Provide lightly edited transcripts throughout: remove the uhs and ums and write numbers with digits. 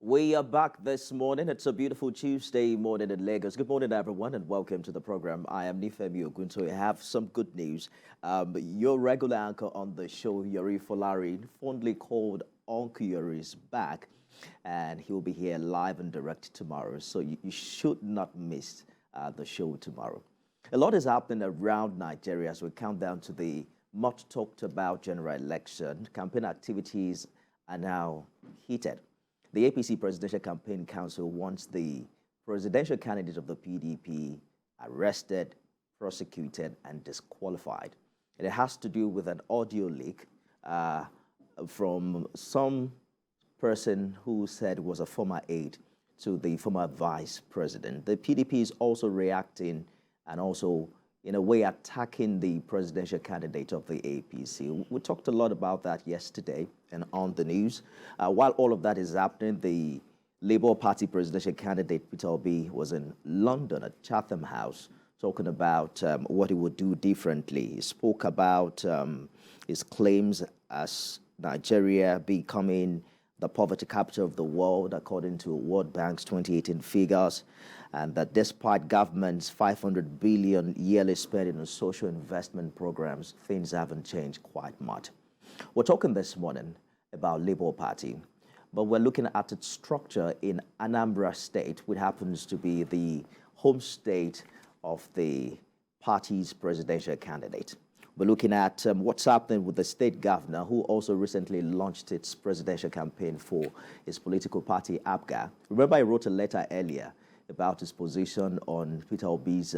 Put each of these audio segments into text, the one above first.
We are back this morning. It's a beautiful Tuesday morning in Lagos. Good morning, everyone, and welcome to the program. I am Nifemi Ogunto. We have some good news. Your regular anchor on the show, Yori Folari, fondly called Uncle Yori, is back, and he'll be here live and direct tomorrow. So you should not miss the show tomorrow. A lot is happening around Nigeria as we count down to the much talked about general election. Campaign activities are now heated. The APC Presidential Campaign Council wants the presidential candidate of the PDP arrested, prosecuted, and disqualified. And it has to do with an audio leak from some person who said was a former aide to the former vice president. The PDP is also reacting and also, in a way, attacking the presidential candidate of the APC. We talked a lot about that yesterday and on the news. While all of that is happening, the Labour Party presidential candidate, Peter Obi, was in London at Chatham House talking about what he would do differently. He spoke about his claims as Nigeria becoming the poverty capital of the world, according to World Bank's 2018 figures, and that despite government's 500 billion yearly spending on social investment programs, things haven't changed quite much. We're talking this morning about Labour Party, but we're looking at its structure in Anambra State, which happens to be the home state of the party's presidential candidate. We're looking at what's happening with the state governor, who also recently launched its presidential campaign for his political party, APGA. Remember, I wrote a letter earlier about his position on Peter Obi's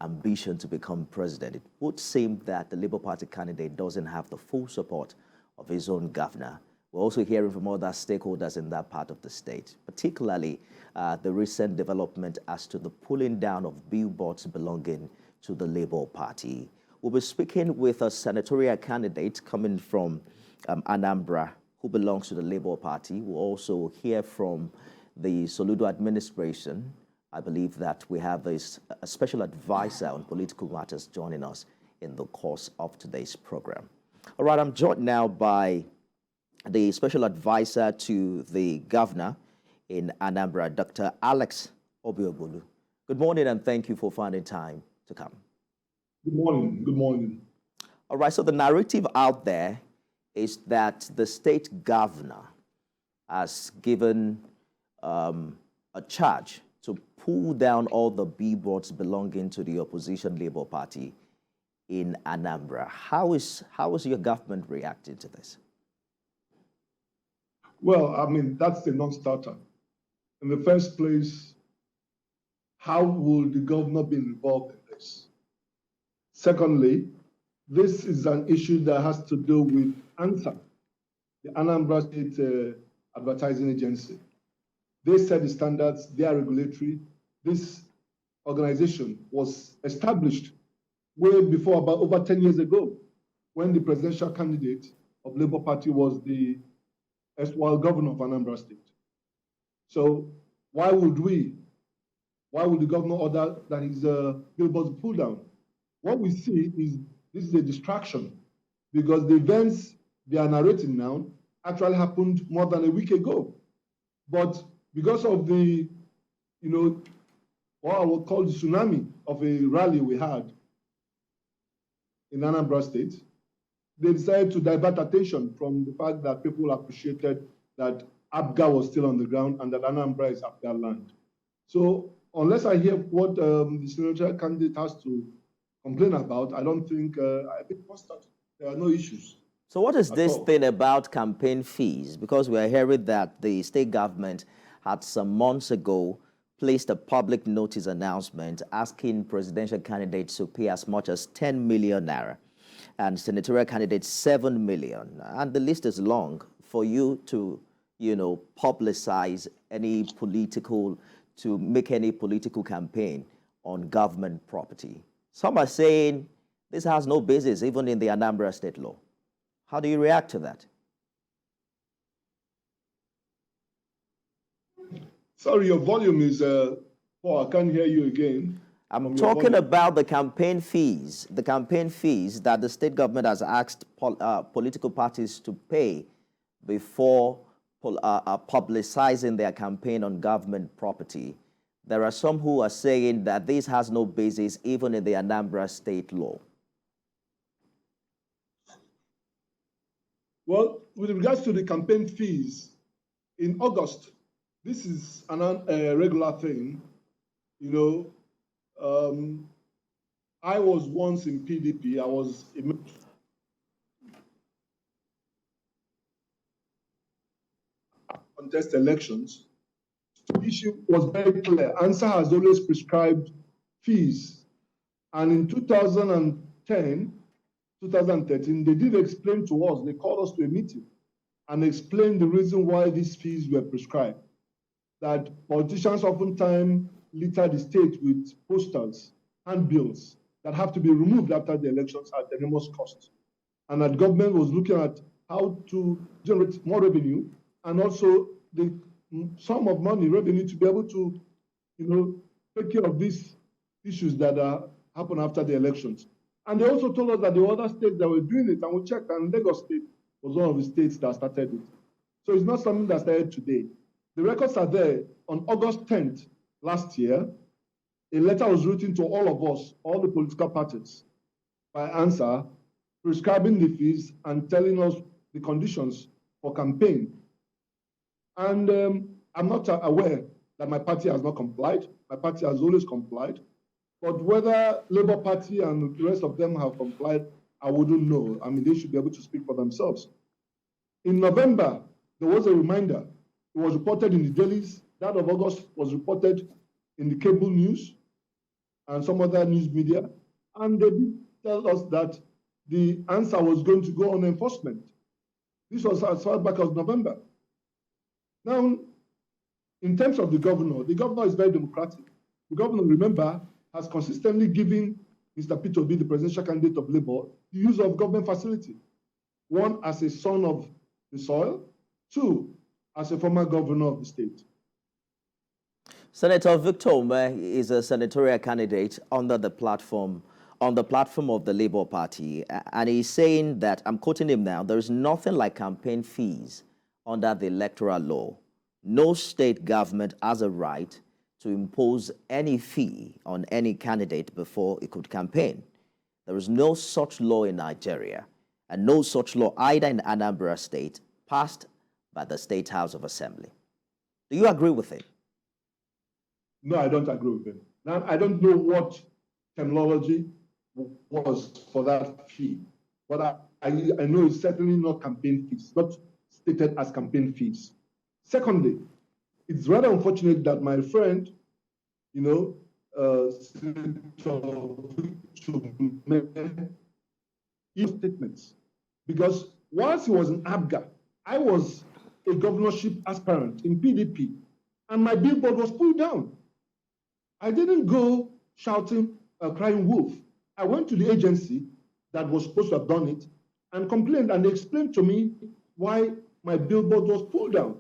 ambition to become president. It would seem that the Labour Party candidate doesn't have the full support of his own governor. We're also hearing from other stakeholders in that part of the state, particularly the recent development as to the pulling down of billboards belonging to the Labour Party. We'll be speaking with a senatorial candidate coming from Anambra who belongs to the Labour Party. We'll also hear from the Soludo administration. I believe that we have a special advisor on political matters joining us in the course of today's program. All right, I'm joined now by the special advisor to the governor in Anambra, Dr. Alex Obiobolu. Good morning, and thank you for finding time to come. Good morning. Good morning. All right, so the narrative out there is that the state governor has given a charge to pull down all the billboards belonging to the opposition Labour Party in Anambra. How is your government reacting to this? Well, I mean, that's a non-starter. In the first place, how will the governor be involved in this? Secondly, this is an issue that has to do with ANSA, the Anambra State Advertising Agency. They set the standards, they are regulatory. This organization was established way before, about over 10 years ago, when the presidential candidate of Labour Party was the erstwhile governor of Anambra State. So why would the governor order that his billboards be pulled down? What we see is this is a distraction, because the events they are narrating now actually happened more than a week ago. But because of the, what I would call the tsunami of a rally we had in Anambra State, they decided to divert attention from the fact that people appreciated that APGA was still on the ground and that Anambra is APGA land. So unless I hear what the senatorial candidate has to complain about, I don't think, I think there are no issues. So what is this thing about campaign fees? Because we are hearing that the state government had some months ago placed a public notice announcement asking presidential candidates to pay as much as 10 million naira and senatorial candidates 7 million. And the list is long for you to, publicize any political, to make any political campaign on government property. Some are saying this has no basis even in the Anambra state law. How do you react to that? Sorry, your volume is poor. I can't hear you again. I'm talking about the campaign fees that the state government has asked political parties to pay before publicizing their campaign on government property. There are some who are saying that this has no basis even in the Anambra state law. Well, with regards to the campaign fees, in August, this is a regular thing. You know, I was once in PDP. I was contest elections. The issue was very clear. ANSA has always prescribed fees. And in 2010, 2013, they did explain to us, they called us to a meeting and explained the reason why these fees were prescribed. That politicians oftentimes litter the state with posters, handbills that have to be removed after the elections at enormous cost. And that government was looking at how to generate more revenue and also the sum of money, revenue, to be able to, you know, take care of these issues that happen after the elections. And they also told us that the other states that were doing it, and we checked, and Lagos State was one of the states that started it. So it's not something that started today. The records are there. On August 10th last year, a letter was written to all of us, all the political parties, by ANSA, prescribing the fees and telling us the conditions for campaign. And I'm not aware that my party has not complied. My party has always complied. But whether Labour Party and the rest of them have complied, I wouldn't know. I mean, they should be able to speak for themselves. In November, there was a reminder. It was reported in the dailies. That of August was reported in the cable news and some other news media. And they did tell us that the answer was going to go on enforcement. This was as far back as November. Now, in terms of the governor is very democratic. The governor, remember, has consistently given Mr. Peter Obi, the presidential candidate of Labour, the use of government facility. One, as a son of the soil. Two, as a former governor of the state. Senator Victor Ume is a senatorial candidate on the platform of the Labour Party. And he's saying that, I'm quoting him now, there is nothing like campaign fees under the electoral law. No state government has a right to impose any fee on any candidate before it could campaign. There is no such law in Nigeria, and no such law either in Anambra State passed by the State House of Assembly. Do you agree with it? No, I don't agree with him. Now, I don't know what terminology was for that fee, but I know it's certainly not campaign fees, not stated as campaign fees. Secondly, it's rather unfortunate that my friend, you know, statements, because once he was in ABGA, I was a governorship aspirant in PDP, and my billboard was pulled down. I didn't go shouting, crying wolf. I went to the agency that was supposed to have done it and complained, and they explained to me why my billboard was pulled down.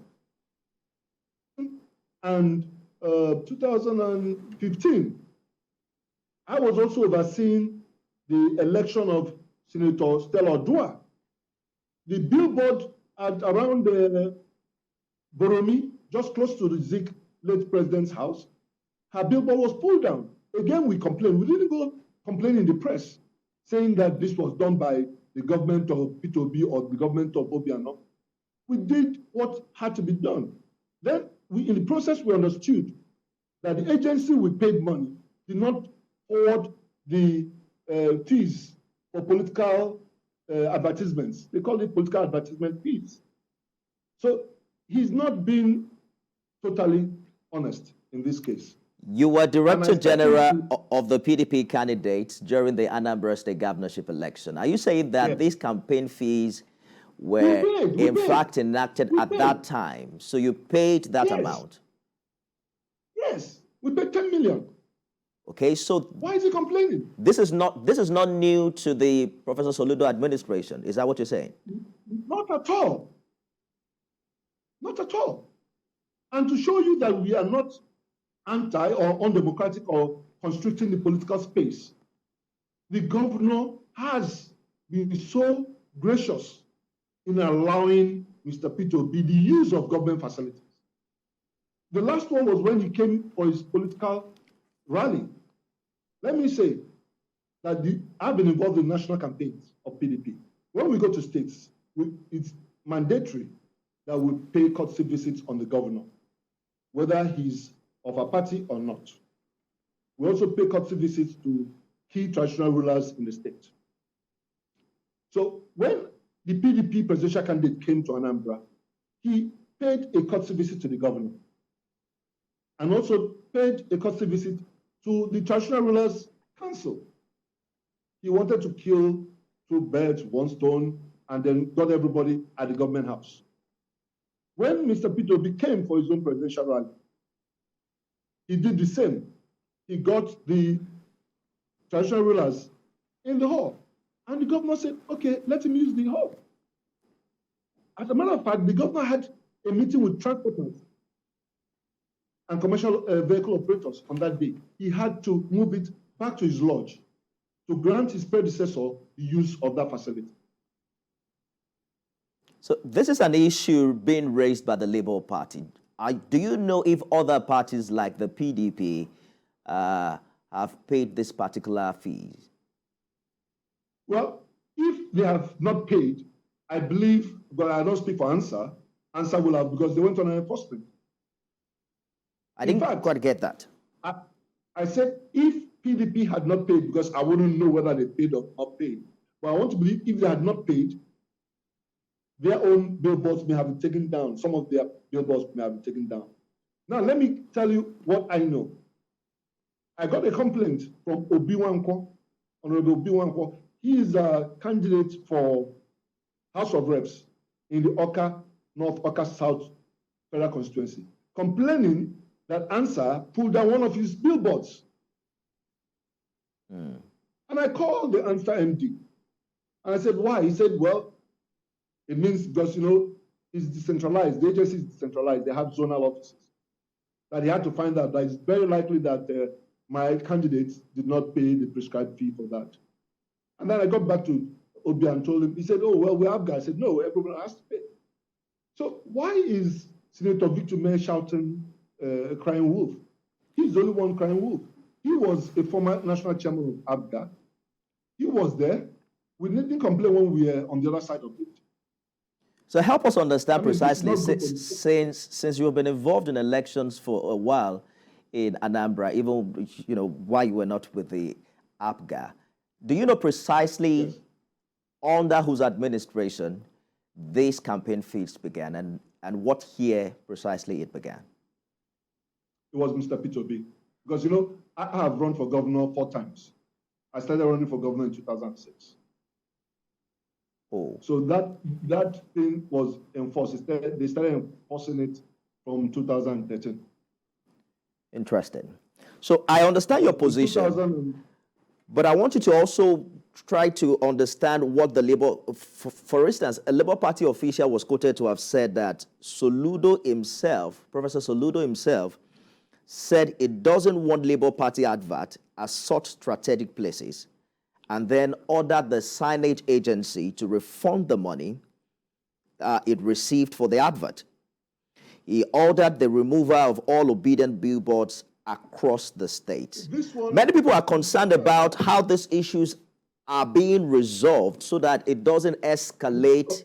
And 2015, I was also overseeing the election of Senator Stella Odua. The billboard at around Boromi, just close to the Zik late president's house, her billboard was pulled down. Again, we complained. We didn't go complain in the press, saying that this was done by the government of Peter Obi or the government of Obiano. We did what had to be done. Then, in the process, we understood that the agency we paid money did not forward the fees for political advertisements. They call it political advertisement fees. So he's not been totally honest in this case. You were Director General of the PDP candidates during the Anambra State governorship election. Are you saying that these campaign fees were in fact enacted at that time? So you paid that amount? Yes, we paid 10 million. Okay, so why is he complaining? This is not new to the Professor Soludo administration. Is that what you're saying? Not at all. Not at all. And to show you that we are not anti or undemocratic or constricting the political space, the governor has been so gracious in allowing Mr. Peter Obi the use of government facilities. The last one was when he came for his political rally. Let me say that I've been involved in national campaigns of PDP. When we go to states, it's mandatory that we pay courtesy visits on the governor, whether he's of a party or not. We also pay courtesy visits to key traditional rulers in the state. So when the PDP presidential candidate came to Anambra, he paid a courtesy visit to the governor and also paid a courtesy visit to the traditional rulers council. He wanted to kill 2 birds, 1 stone, and then got everybody at the government house. When Mr. Peter Obi came for his own presidential rally, he did the same. He got the traditional rulers in the hall. And the governor said, okay, let him use the hall. As a matter of fact, the governor had a meeting with transporters and commercial vehicle operators on that day. He had to move it back to his lodge to grant his predecessor the use of that facility. So this is an issue being raised by the Labour Party. Do you know if other parties like the PDP have paid this particular fees? Well, if they have not paid, I believe, but I don't speak for Answer will have, because they went on an enforcement. I didn't quite get that. I said if PDP had not paid, because I wouldn't know whether they paid or not paid, but I want to believe if they had not paid, their own billboards may have been taken down. Some of their billboards may have been taken down. Now, let me tell you what I know. I got a complaint from Honorable Obi Wankwo. He is a candidate for House of Reps in the Oka North, Oka South Federal Constituency, complaining that Answer pulled down one of his billboards. And I called the Answer MD, and I said, why? He said, well, it means because, it's decentralized. The agency is decentralized. They have zonal offices. That he had to find out that it's very likely that my candidates did not pay the prescribed fee for that. And then I got back to Obi and told him, he said, oh, well, we have guys. I said, no, everyone has to pay. So why is Senator Victor Mayor shouting crying wolf? He's the only one crying wolf. He was a former national chairman of ABGA. He was there. We didn't complain when we were on the other side of it. So help us understand precisely, since you've been involved in elections for a while in Anambra, even while you were not with the APGA, do you know precisely under whose administration this campaign fees began and what year precisely it began? It was Mr. Peter Obi. Because, I have run for governor 4 times. I started running for governor in 2006. Oh. So that thing was enforced. They started enforcing it from 2013. Interesting. So I understand your position, but I want you to also try to understand what the Labour, for instance, a Labour Party official was quoted to have said that Soludo himself, Professor Soludo himself, said it doesn't want Labour Party advert at such strategic places, and then ordered the signage agency to refund the money it received for the advert. He ordered the removal of all obedient billboards across the state. Many people are concerned about how these issues are being resolved so that it doesn't escalate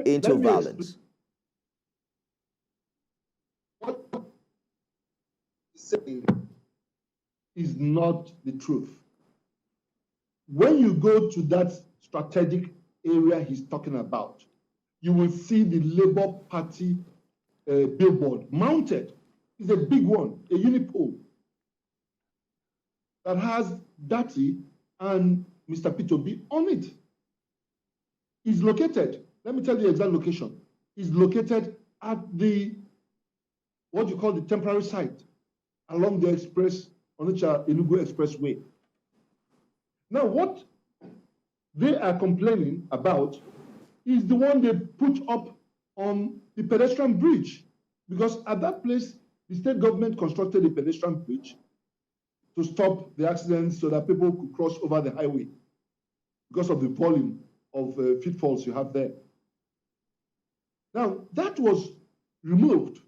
into violence. What he's saying is not the truth. When you go to that strategic area he's talking about, you will see the Labour Party billboard mounted. It's a big one, a unipole that has Dati and Mr. Peter Obi on it. It's located, let me tell you the exact location. It's located at what you call the temporary site along the Onitsha-Enugu Expressway. Now, what they are complaining about is the one they put up on the pedestrian bridge, because at that place, the state government constructed a pedestrian bridge to stop the accidents so that people could cross over the highway because of the volume of pitfalls you have there. Now, that was removed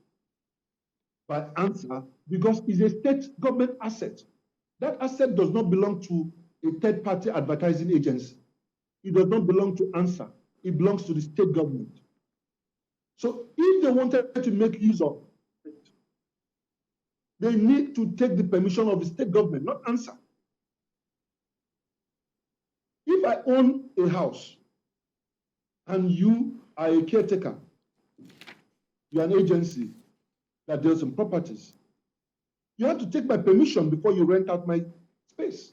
by ANSA because it's a state government asset. That asset does not belong to a third-party advertising agency. It does not belong to ANSA. It belongs to the state government. So if they wanted to make use of it, they need to take the permission of the state government, not ANSA. If I own a house and you are a caretaker, you're an agency that deals in properties, you have to take my permission before you rent out my space.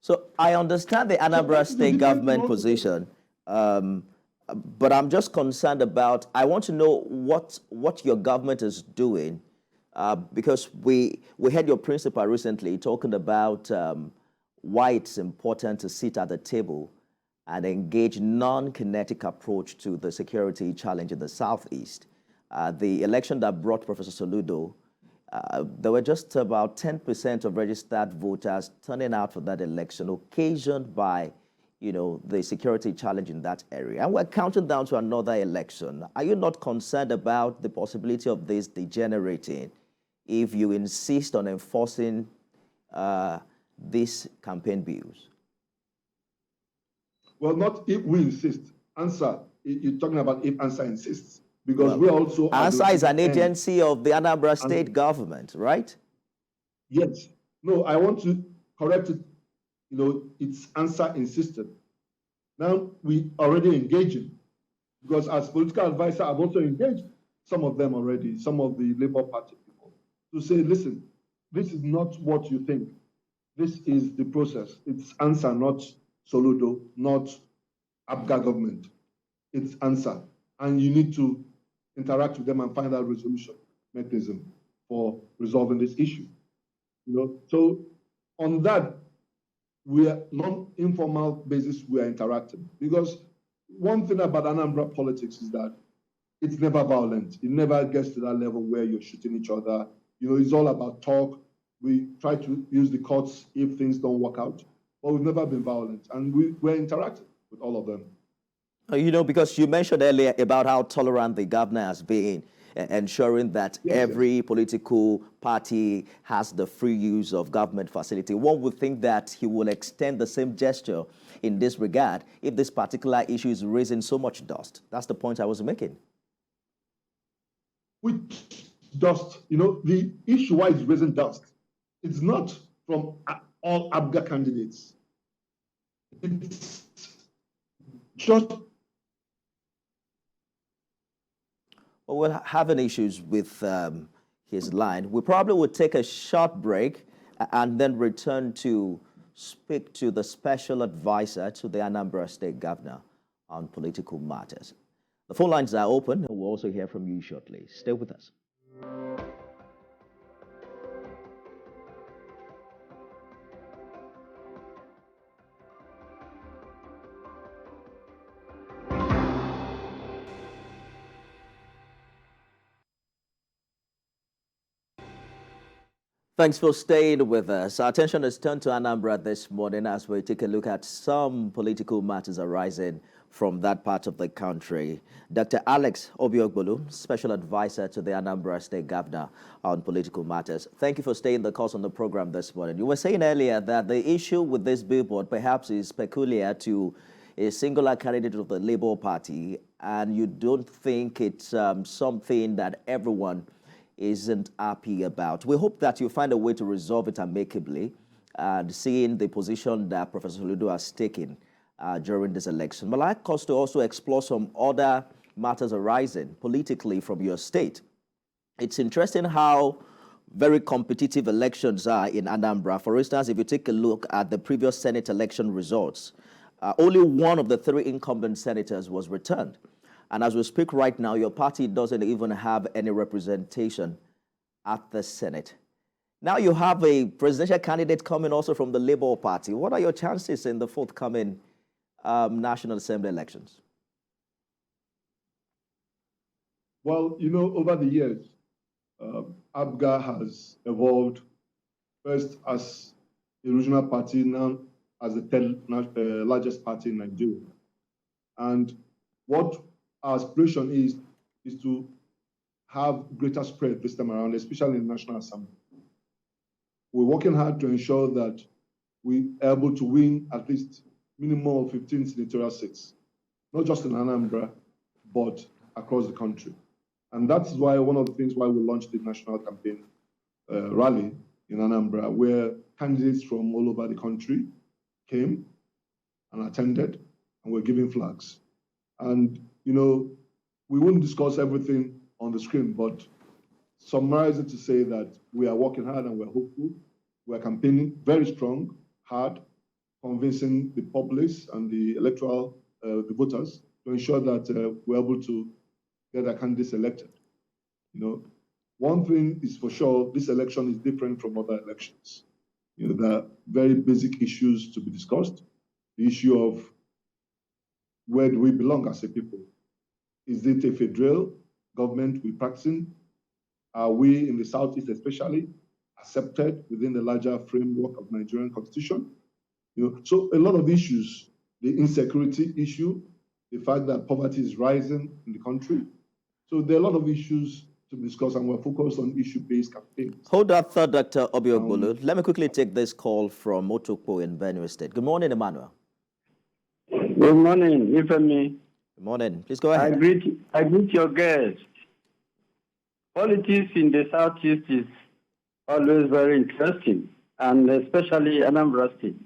So I understand the Anambra state government position, but I'm just concerned about, I want to know what your government is doing, because we had your principal recently talking about why it's important to sit at the table and engage non-kinetic approach to the security challenge in the Southeast. The election that brought Professor Soludo, there were just about 10% of registered voters turning out for that election, occasioned by, the security challenge in that area. And we're counting down to another election. Are you not concerned about the possibility of this degenerating if you insist on enforcing these campaign bills? Well, not if we insist. ANSA, you're talking about if ANSA insists. Because we also... ANSA is an agency of the Anambra state government, right? Yes. No, I want to correct it. It's ANSA insisted. Now, we already engaging. Because as political advisor, I've also engaged some of them already, some of the Labour Party people, to say, listen, this is not what you think. This is the process. It's ANSA, not Soludo, not ABGA government. It's ANSA. And you need to interact with them and find out resolution mechanism for resolving this issue. So on that, we are non-informal basis, we are interacting. Because one thing about Anambra politics is that it's never violent. It never gets to that level where you're shooting each other. It's all about talk. We try to use the courts if things don't work out, but we've never been violent. And we're interacting with all of them. Because you mentioned earlier about how tolerant the governor has been, ensuring that every political party has the free use of government facility. One would think that he will extend the same gesture in this regard if this particular issue is raising so much dust. That's the point I was making. With dust, the issue why it's raising dust, it's not from all ABGA candidates. It's just... Well, we're having issues with his line. We probably would take a short break and then return to speak to the special advisor to the Anambra State Governor on political matters. The phone lines are open. We'll also hear from you shortly. Stay with us. Thanks for staying with us. Our attention is turned to Anambra this morning as we take a look at some political matters arising from that part of the country. Dr. Alex Obiogbolu, Special Advisor to the Anambra State Governor on political matters. Thank you for staying the course on the program this morning. You were saying earlier that the issue with this billboard perhaps is peculiar to a singular candidate of the Labour Party, and you don't think it's something that everyone isn't happy about. We hope that you find a way to resolve it amicably, seeing the position that Professor Soludo has taken during this election. But I'd like us to also explore some other matters arising politically from your state. It's interesting how very competitive elections are in Anambra. For instance, if you take a look at the previous Senate election results, only one of the three incumbent senators was returned. And as we speak right now, your party doesn't even have any representation at the Senate. Now you have a presidential candidate coming also from the Labour Party. What are your chances in the forthcoming National Assembly elections? Well, over the years, ABGA has evolved first as a regional party, now as the third largest party in Nigeria. And What our aspiration is to have greater spread this time around, especially in the National Assembly. We're working hard to ensure that we are able to win at least minimum of 15 senatorial seats, not just in Anambra, but across the country. And that's why one of the things why we launched the national campaign rally in Anambra, where candidates from all over the country came and attended and were giving flags. And, you know, we wouldn't discuss everything on the screen, but summarize it to say that we are working hard and we're hopeful. We're campaigning very strong, hard, convincing the populace and the electoral, the voters, to ensure that we're able to get our candidates elected. You know, one thing is for sure, this election is different from other elections. You know, there are very basic issues to be discussed. The issue of where do we belong as a people? Is it a federal government we're practicing? Are we in the Southeast especially accepted within the larger framework of Nigerian constitution? You know, so a lot of issues, the insecurity issue, the fact that poverty is rising in the country. So there are a lot of issues to discuss, and we're focused on issue-based campaigns. Hold that thought, Dr. Obiogbolu. Let me quickly take this call from Otokpo in Benue State. Good morning, Emmanuel. Good morning, Ifemi. Good morning. Please go ahead. I greet your guest. Politics in the Southeast is always very interesting, and especially Anambra State.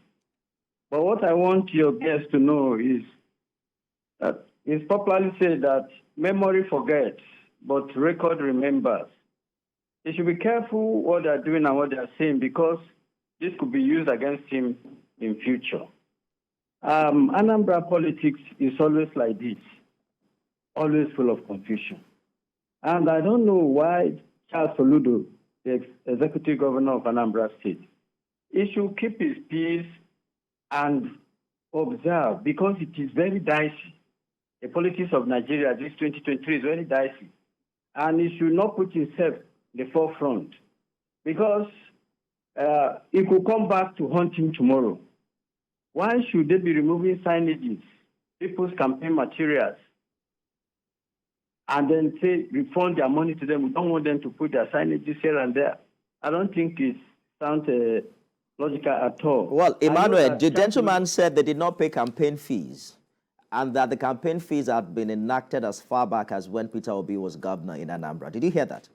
But what I want your guest to know is that it's popularly said that memory forgets, but record remembers. They should be careful what they're doing and what they're saying, because this could be used against him in future. Anambra politics is always like this, always full of confusion. And I don't know why Charles Soludo, the executive governor of Anambra State, he should keep his peace and observe, because it is very dicey. The politics of Nigeria, this 2023, is very dicey. And he should not put himself in the forefront, because he could come back to haunt him tomorrow. Why should they be removing signages, people's campaign materials, and then say refund their money to them? We don't want them to put their signages here and there. I don't think it sounds logical at all. Well, Emmanuel, the gentleman said they did not pay campaign fees, and that the campaign fees had been enacted as far back as when Peter Obi was governor in Anambra. Did you hear that?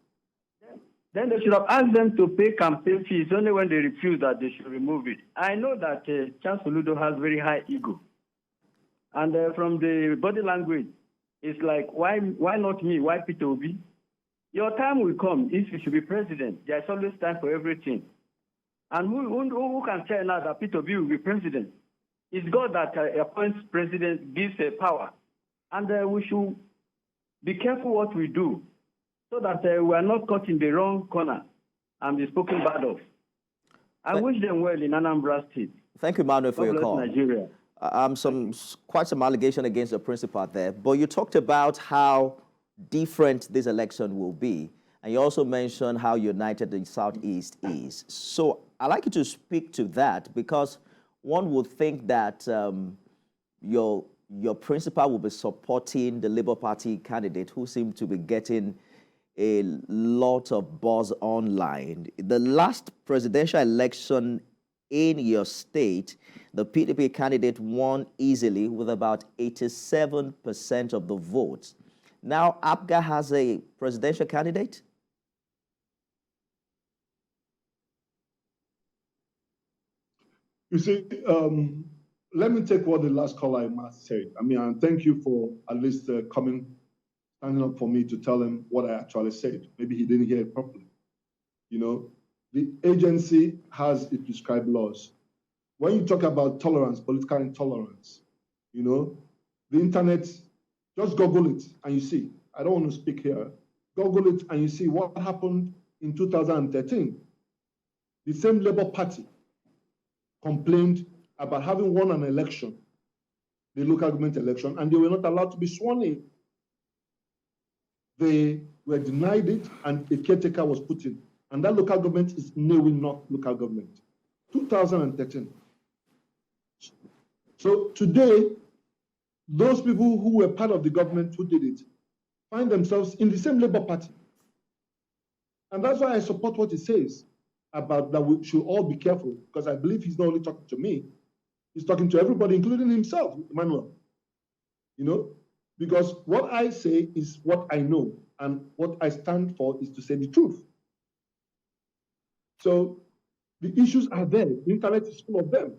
Then they should have asked them to pay campaign fees. Only when they refuse that they should remove it. I know that Charles Soludo has very high ego. And from the body language, it's like, why not me? Why Peter Obi? Your time will come if you should be president. There's always time for everything. And who can tell now that Peter Obi will be president? It's God that appoints president, gives power. And we should be careful what we do, so that we are not caught in the wrong corner and be spoken bad of. I wish them well in Anambra State. Thank you, Emmanuel, for your call. Nigeria. Quite some allegation against the principal there, but you talked about how different this election will be, and you also mentioned how united the Southeast is. So I'd like you to speak to that, because one would think that your principal will be supporting the Labour Party candidate, who seem to be getting a lot of buzz online. The last presidential election in your state, the PDP candidate won easily with about 87% of the votes. Now, APGA has a presidential candidate? You see, let me take what the last caller said. I mean, and thank you for at least standing up for me to tell him what I actually said. Maybe he didn't hear it properly. You know, the agency has its prescribed laws. When you talk about tolerance, political intolerance, you know, the internet, just Google it and you see. I don't want to speak here. Google it and you see what happened in 2013. The same Labour Party complained about having won an election, the local government election, and they were not allowed to be sworn in. They were denied it, and a caretaker was put in. And that local government is Nnewi North local government, 2013. So today, those people who were part of the government who did it find themselves in the same Labour Party. And that's why I support what he says about that we should all be careful, because I believe he's not only talking to me, he's talking to everybody, including himself, Emmanuel. You know, because what I say is what I know, and what I stand for is to say the truth. So the issues are there. The internet is full of them.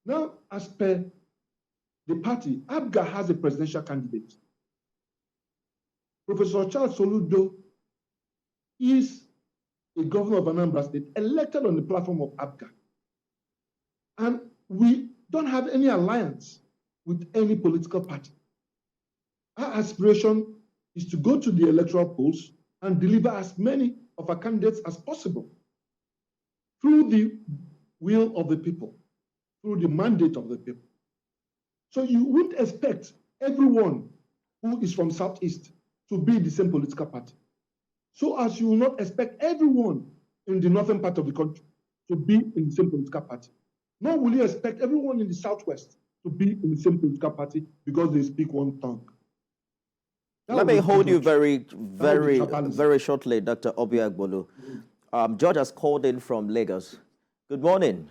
Now, as per the party, ABGA has a presidential candidate. Professor Charles Soludo is a governor of Anambra State elected on the platform of ABGA. And we don't have any alliance with any political party. Our aspiration is to go to the electoral polls and deliver as many of our candidates as possible through the will of the people, through the mandate of the people. So you wouldn't expect everyone who is from Southeast to be the same political party. So as you will not expect everyone in the northern part of the country to be in the same political party. Nor will you expect everyone in the Southwest to be in the same political party because they speak one tongue. Let me hold you very shortly, Dr. Obiagbolu. George has called in from Lagos. Good morning.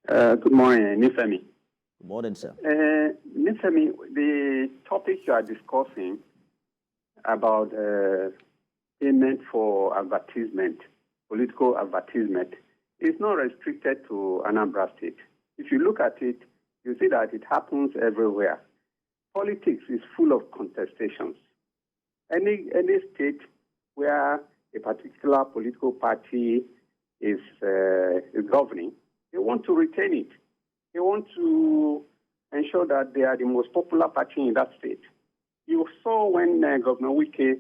Good morning, Nifemi. Good morning, sir. Nifemi, the topic you are discussing about payment for advertisement, political advertisement, is not restricted to Anambra State. If you look at it, you see that it happens everywhere. Politics is full of contestations. Any state where a particular political party is governing, they want to retain it. They want to ensure that they are the most popular party in that state. You saw when Governor Wike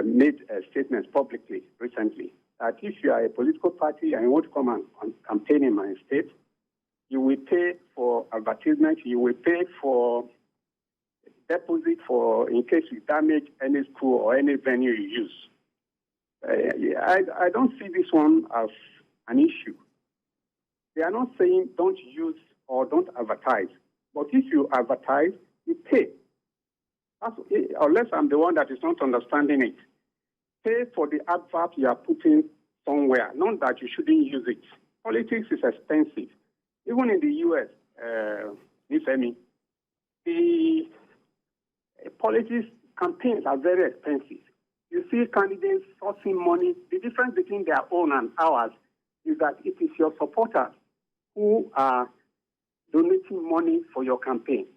made statements publicly recently that if you are a political party and you want to come and campaign in my state, you will pay for advertisement, you will pay for deposit for in case you damage any school or any venue you use. I don't see this one as an issue. They are not saying don't use or don't advertise, but if you advertise, you pay. Unless I'm the one that is not understanding it. Pay for the advert you are putting somewhere, not that you shouldn't use it. Politics is expensive. Even in the U.S., the politics campaigns are very expensive. You see candidates sourcing money. The difference between their own and ours is that it is your supporters who are donating money for your campaign.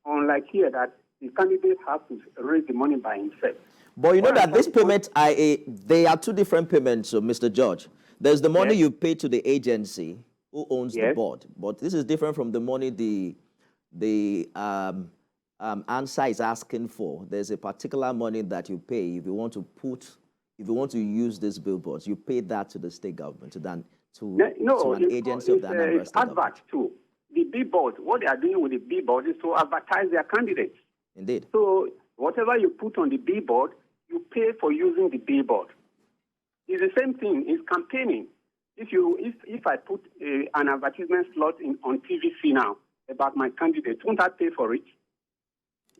Unlike here, that the candidate has to raise the money by himself. But you know that this payment, they are two different payments, Mr. George. There's the money you pay to the agency who owns the board, but this is different from the money the ANSA is asking for. There's a particular money that you pay if you want to use these billboards. You pay that to the state government, to an agency of the Anambra State advert too. The billboard, what they are doing with the billboard is to advertise their candidates. Indeed. So whatever you put on the billboard, you pay for using the billboard. It's the same thing. It's campaigning. If I put an advertisement slot on TVC now about my candidate, won't I pay for it?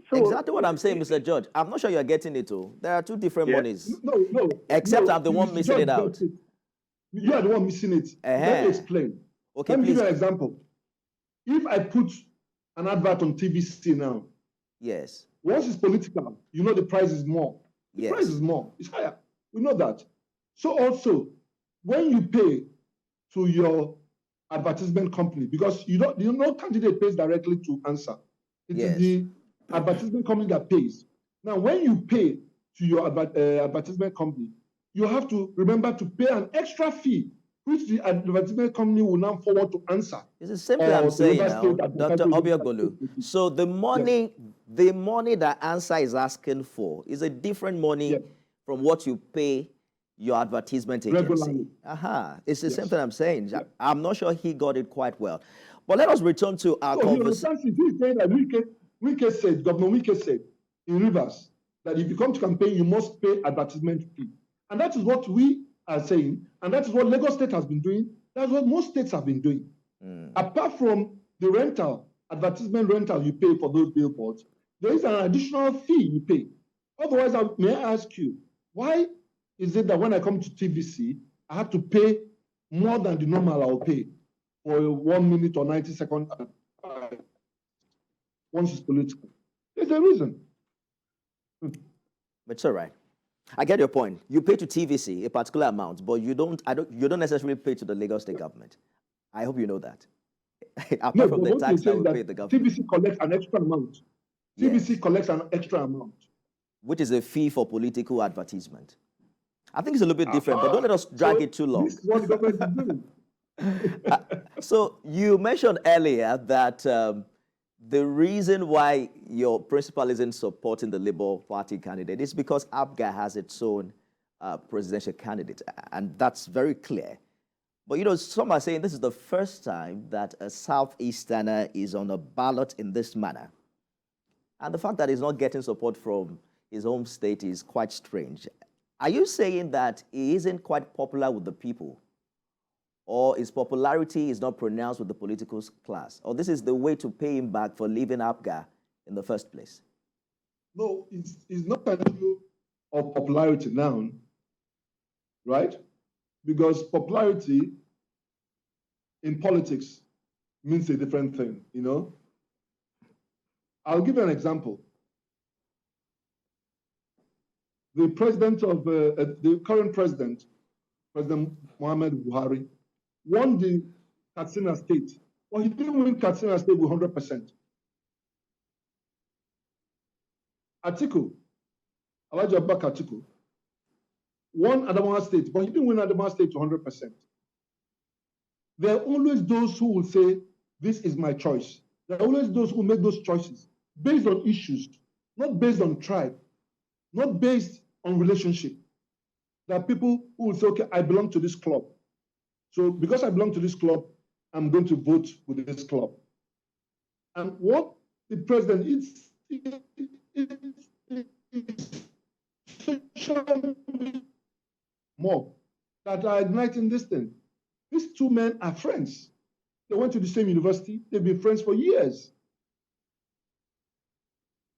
So, exactly what I'm saying, Mr. George. I'm not sure you're getting it all. There are two different monies. No. Except I'm the one missing it out. You are the one missing it. Let me explain. Okay, Let me give you an example. If I put an advert on TVC now, yes. Once it's political, you know the price is more. The price is more. It's higher. We know that. So also, when you pay to your advertisement company, because no candidate pays directly to ANSA. It is the advertisement company that pays. Now, when you pay to your advertisement company, you have to remember to pay an extra fee, which the advertisement company will now forward to ANSA. It's the same thing I'm saying now, Dr. Obiagbolu. So the money that ANSA is asking for is a different money from what you pay your advertisement agency. It's the same thing I'm saying. I'm not sure he got it quite well. But let us return to our conversation. He's saying that Governor Wike said in Rivers that if you come to campaign, you must pay advertisement fee. And that is what we are saying, and that is what Lagos State has been doing. That's what most states have been doing. Apart from the rental advertisement rental you pay for those billboards, there is an additional fee you pay. Otherwise, may I ask you, why is it that when I come to TVC, I have to pay more than the normal I'll pay for a 1 minute or 90-second once it's political? There's a reason. It's all right. I get your point. You pay to TVC a particular amount, but you don't necessarily pay to the Lagos State government. I hope you know that. Apart from the tax that we pay the government. TVC collects an extra amount. Yes. TVC collects an extra amount. Which is a fee for political advertisement. I think it's a little bit different, but don't let us drag it too long. This is what the government is doing. So you mentioned earlier that the reason why your principal isn't supporting the Labour Party candidate is because APGA has its own presidential candidate, and that's very clear. But, you know, some are saying this is the first time that a Southeasterner is on a ballot in this manner. And the fact that he's not getting support from his home state is quite strange. Are you saying that he isn't quite popular with the people? Or his popularity is not pronounced with the political class? Or this is the way to pay him back for leaving APGA in the first place? No, it's not an issue of popularity now, right? Because popularity in politics means a different thing, you know? I'll give you an example. The president of the current president, President Muhammad Buhari, won the Katsina state. Well, he didn't win Katsina state with 100%. Atiku, Alhaji Abubakar Atiku, won Adamawa state, but he didn't win Adamawa state to 100%. There are always those who will say, this is my choice. There are always those who make those choices based on issues, not based on tribe, not based on relationship. There are people who will say, okay, I belong to this club. So because I belong to this club, I'm going to vote with this club. And what the president is mob that are igniting this thing. These two men are friends. They went to the same university. They've been friends for years.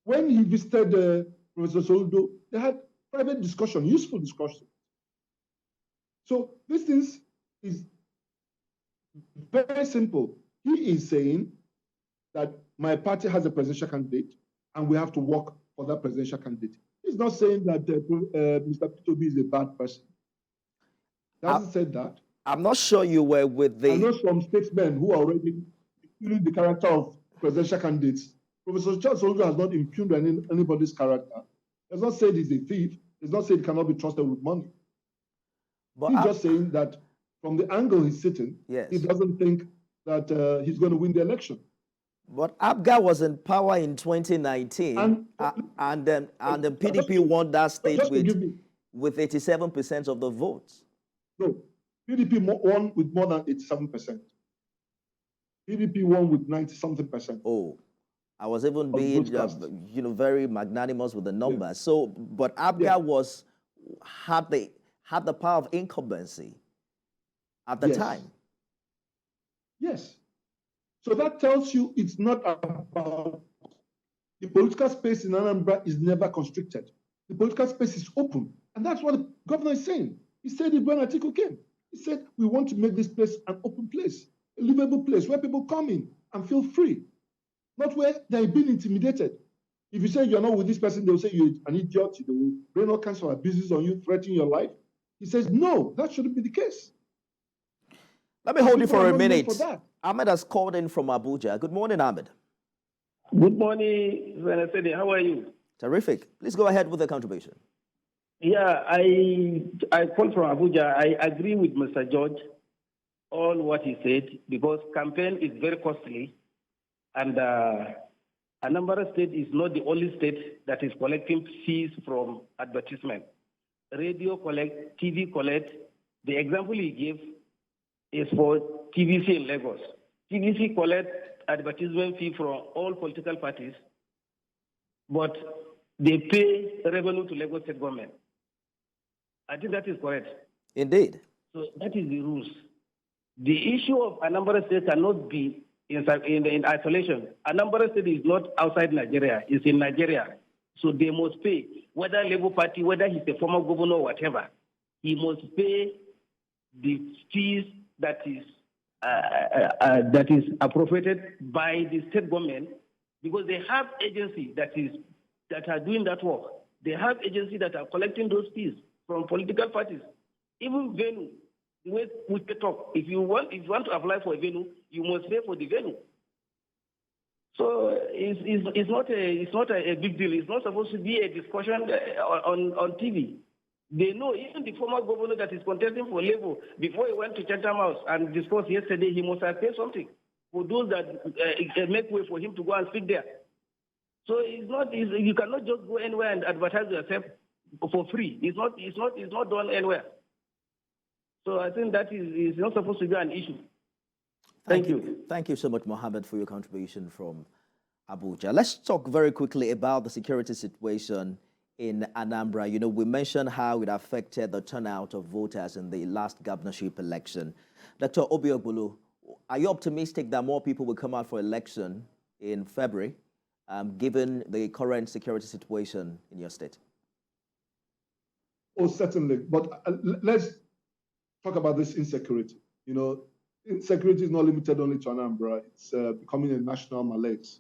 When he visited Professor Soludo, they had private discussion, useful discussion. So this thing is very simple. He is saying that my party has a presidential candidate and we have to work for that presidential candidate. He's not saying that Mr. P2B is a bad person. He hasn't said that. I'm not sure you were with the... I know some statesmen who are already impugning the character of presidential candidates. Professor Charles Soludo has not impugned anybody's character. He has not said he's a thief. He's not said he cannot be trusted with money. But he's just saying that from the angle he's sitting, yes, he doesn't think that he's going to win the election. But APGA was in power in 2019, and then PDP won that state with 87% of the votes. No, PDP won with more than 87%. PDP won with 90-something%. Oh, I was even being, very magnanimous with the numbers. Yes. So, but APGA had the power of incumbency at the time. Yes. So that tells you it's not about the political space in Anambra is never constricted. The political space is open. And that's what the governor is saying. He said it when Atiku came. He said, we want to make this place an open place, a livable place where people come in and feel free, not where they're being intimidated. If you say you're not with this person, they'll say you're an idiot, they will bring all kinds of abuses on you, threaten your life. He says, no, that shouldn't be the case. Let me hold you for a minute. Ahmed has called in from Abuja. Good morning, Ahmed. Good morning, Venezuela. How are you? Terrific. Please go ahead with the contribution. Yeah, I called from Abuja. I agree with Mr. George on what he said because campaign is very costly, and Anambra State is not the only state that is collecting fees from advertisement. Radio collect, TV collect. The example he gave is for TVC in Lagos. TVC collect advertisement fee from all political parties, but they pay revenue to Lagos State government. I think that is correct. Indeed. So that is the rules. The issue of Anambra State cannot be in isolation. Anambra State is not outside Nigeria; it's in Nigeria, so they must pay. Whether Labour Party, whether he's a former governor, or whatever, he must pay the fees that is appropriated by the state government, because they have agencies that are doing that work. They have agencies that are collecting those fees from political parties. Even venue, the way we talk, if you want to apply for a venue, you must pay for the venue. So it's not a big deal. It's not supposed to be a discussion on TV. They know, even the former governor that is contesting for Labour, before he went to Chatham House and discussed yesterday, he must have paid something for those that make way for him to go and speak there. So you cannot just go anywhere and advertise yourself for free. It's not done anywhere. So I think that is not supposed to be an issue. Thank you. Thank you so much, Mohammed, for your contribution from Abuja. Let's talk very quickly about the security situation in Anambra. You know, we mentioned how it affected the turnout of voters in the last governorship election. Dr. Obiogbolu, are you optimistic that more people will come out for election in February, given the current security situation in your state? Oh, certainly. But let's talk about this insecurity. You know, insecurity is not limited only to Anambra. It's becoming a national malaise,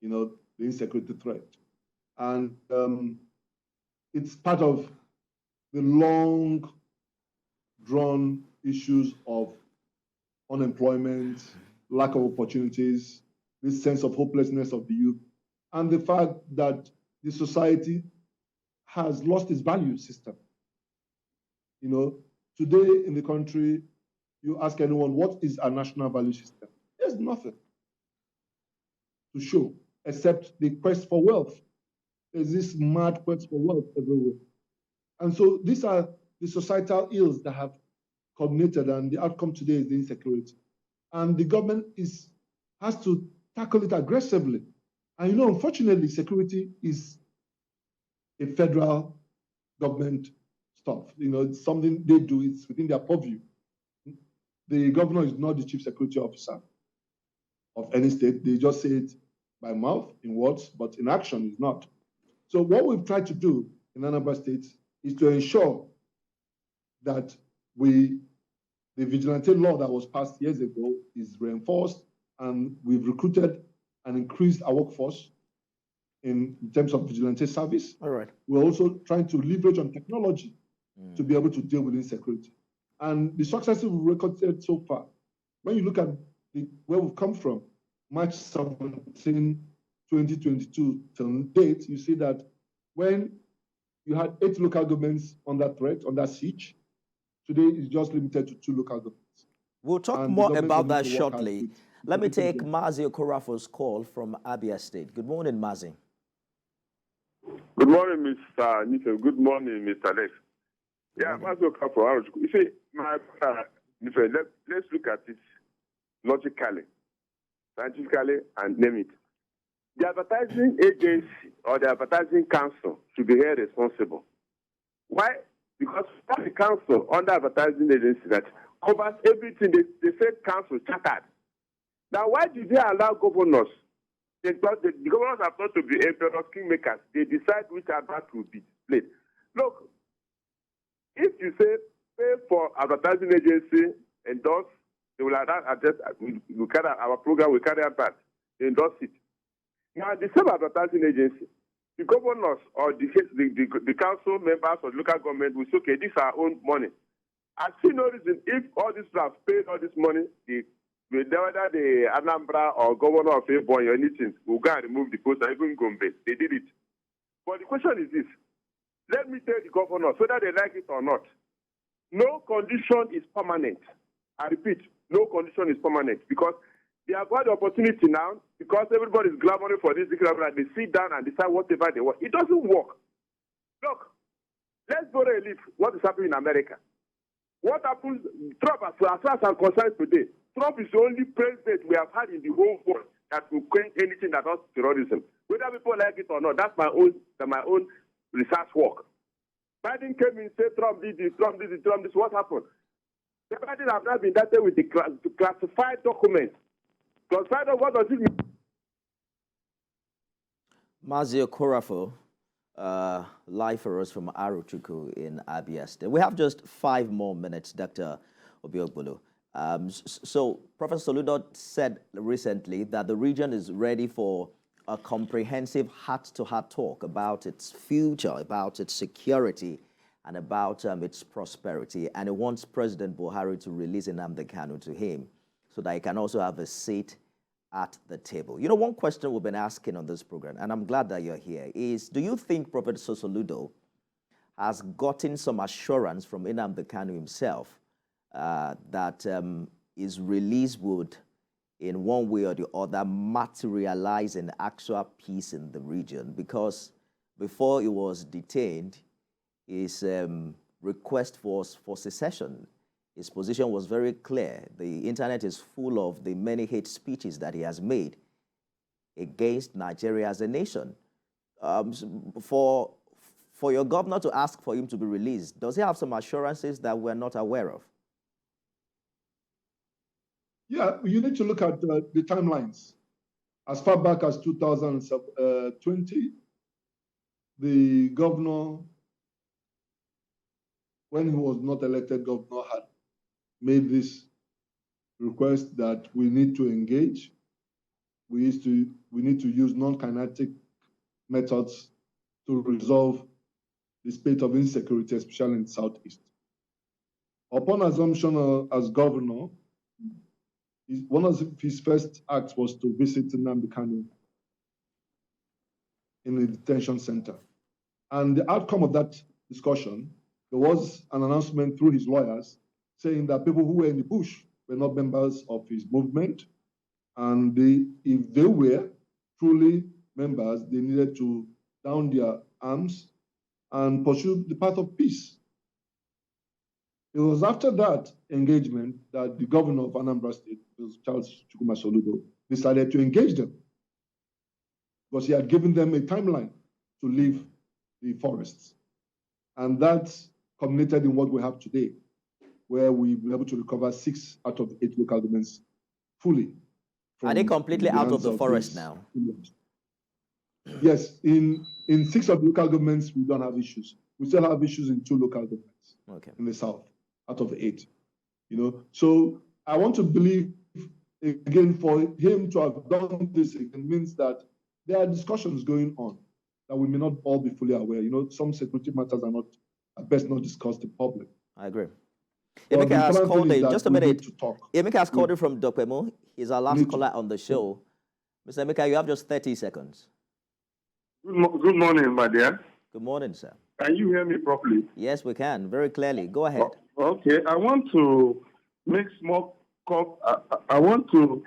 you know, the insecurity threat. And it's part of the long drawn issues of unemployment, lack of opportunities, this sense of hopelessness of the youth, and the fact that the society has lost its value system. You know, today in the country, you ask anyone, what is our national value system? There's nothing to show except the quest for wealth. There's this mad quest for wealth everywhere. And so these are the societal ills that have culminated, and the outcome today is the insecurity. And the government has to tackle it aggressively. And you know, unfortunately, security is a federal government stuff. You know, it's something they do, it's within their purview. The governor is not the chief security officer of any state. They just say it by mouth, in words, but in action is not. So what we've tried to do in Anambra State is to ensure that the vigilante law that was passed years ago is reinforced, and we've recruited and increased our workforce in terms of vigilante service. All right. We're also trying to leverage on technology to be able to deal with insecurity. And the successes we've recorded so far, when you look at where we've come from, March 17, 2022 till date, you see that when you had 8 local governments under threat, under siege, today it's just limited to 2 local governments. We'll talk more about that shortly. Let me take Mazi Okorafo's call from Abia State. Good morning, Mazi. Good morning, Mr. Nife. Good morning, Mr. Lex. Yeah, Mazi Okorafo. You see, let's look at it logically, scientifically, and name it. The advertising agency or the advertising council should be held responsible. Why? Because the council under advertising agency that covers everything, the state council chartered. Now, why did they allow governors? The governors are not to be emperors, kingmakers. They decide which advert will be displayed. Look, if you say pay for advertising agency, endorse, they will adjust. We carry our program, we carry out that. They endorse it. Now, the same advertising agency, the governors or the council members or local government will say, okay, this is our own money. I see no reason if all these staff paid all this money, whether the Anambra or governor of Ebonyi or anything will go and remove the post or even Gombe. They did it. But the question is this. Let me tell the governors, whether they like it or not, no condition is permanent. I repeat, no condition is permanent because they have got the opportunity now because everybody is clamoring for this. They sit down and decide whatever they want. It doesn't work. Look, let's go to relief what is happening in America. What happens, Trump, as far as I'm concerned today, Trump is the only president we have had in the whole world that will claim anything that has terrorism. Whether people like it or not, that's my own research work. Biden came in and said Trump did this, Trump did this, Trump did this. What happened? Biden have not been indicted with the classified documents Plus, find out what does it mean? Mazio Korafo, live for us from Aruchuku in Abia State. We have just 5 more minutes, Dr. Obiogbolu. So Professor Soludo said recently that the region is ready for a comprehensive heart-to-heart talk about its future, about its security, and about its prosperity. And he wants President Buhari to release Nnamdi Kanu to him so that he can also have a seat at the table. You know, one question we've been asking on this program, and I'm glad that you're here, is do you think Professor Soludo has gotten some assurance from Nnamdi Kanu himself that his release would, in one way or the other, materialize an actual peace in the region? Because before he was detained, his request for secession, his position was very clear. The internet is full of the many hate speeches that he has made against Nigeria as a nation. For your governor to ask for him to be released, does he have some assurances that we're not aware of? Yeah, you need to look at the timelines. As far back as 2020, the governor, when he was not elected governor, had made this request that we need to engage. We need to use non-kinetic methods to resolve the state of insecurity, especially in the Southeast. Upon assumption as governor, one of his first acts was to visit Nnamdi Kanu in the detention center. And the outcome of that discussion, there was an announcement through his lawyers saying that people who were in the bush were not members of his movement. And if they were truly members, they needed to down their arms and pursue the path of peace. It was after that engagement that the governor of Anambra State, Charles Chukwuma Soludo, decided to engage them because he had given them a timeline to leave the forests. And that culminated in what we have today, where we were able to recover 6 out of 8 local governments fully. Are they completely out of the forest now? Yes, in 6 of the local governments, we don't have issues. We still have issues in 2 local governments in the south, out of 8. You know, so I want to believe, again, for him to have done this, it means that there are discussions going on that we may not all be fully aware. You know, some security matters are not, at best, not discussed in public. I agree. Emeka has called in, just a minute. Emeka has called in from Dokpemo. He's our last caller on the show. Mr. Emeka, you have just 30 seconds. Good morning, my dear. Good morning, sir. Can you hear me properly? Yes, we can, very clearly. Go ahead. Okay, I want to make small I want to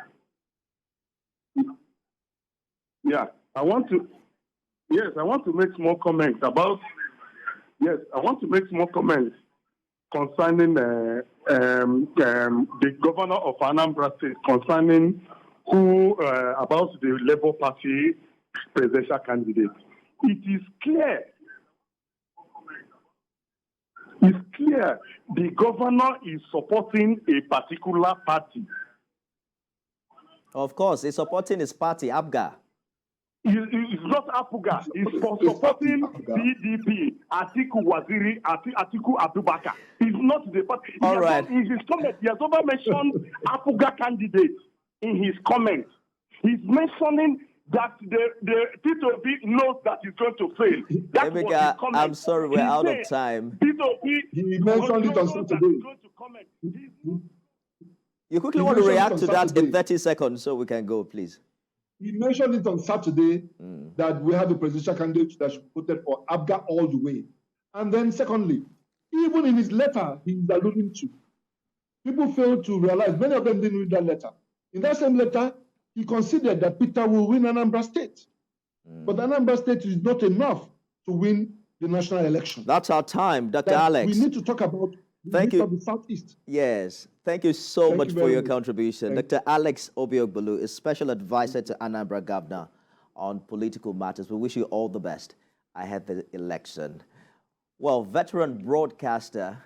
make small comments about concerning the governor of Anambra State, concerning who about the Labour Party presidential candidate. It is clear. It's clear the governor is supporting a particular party. Of course, he's supporting his party, ABGA. It's not APUGA. It's supporting PDP, Atiku Waziri, Atiku Abubakar. It's not the party. All right. In his comment, he has over mentioned APUGA candidate in his comment. He's mentioning that the P2P knows that he's going to fail. That was his comment. I'm sorry, we're out of time. P2P he mentioned it on Saturday. You quickly want to react to that in 30 seconds so we can go, please. He mentioned it on Saturday that we have a presidential candidate that should be voted for ABGA all the way. And then secondly, even in his letter he's alluding to, people fail to realize, many of them didn't read that letter. In that same letter, he considered that Peter will win Anambra State. But Anambra State is not enough to win the national election. That's our time, Dr. Alex. We need to talk about the Southeast. Yes. Thank you so much for your contribution. Dr. Alex Obiogbolu is Special Advisor to Anambra Governor on political matters. We wish you all the best ahead of the election. Well, veteran broadcaster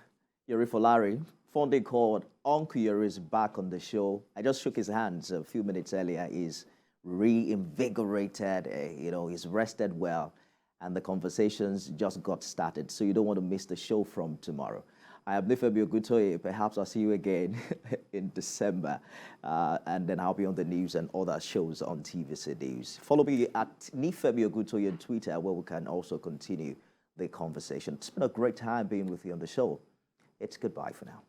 Yuri Folari fondly called Uncle is back on the show. I just shook his hands a few minutes earlier. He's reinvigorated, he's rested well, and the conversations just got started. So you don't want to miss the show from tomorrow. I am Nifemi Ogutoye. Perhaps I'll see you again in December, and then I'll be on the news and other shows on TVC News. Follow me at Nifemi Ogutoye on Twitter, where we can also continue the conversation. It's been a great time being with you on the show. It's goodbye for now.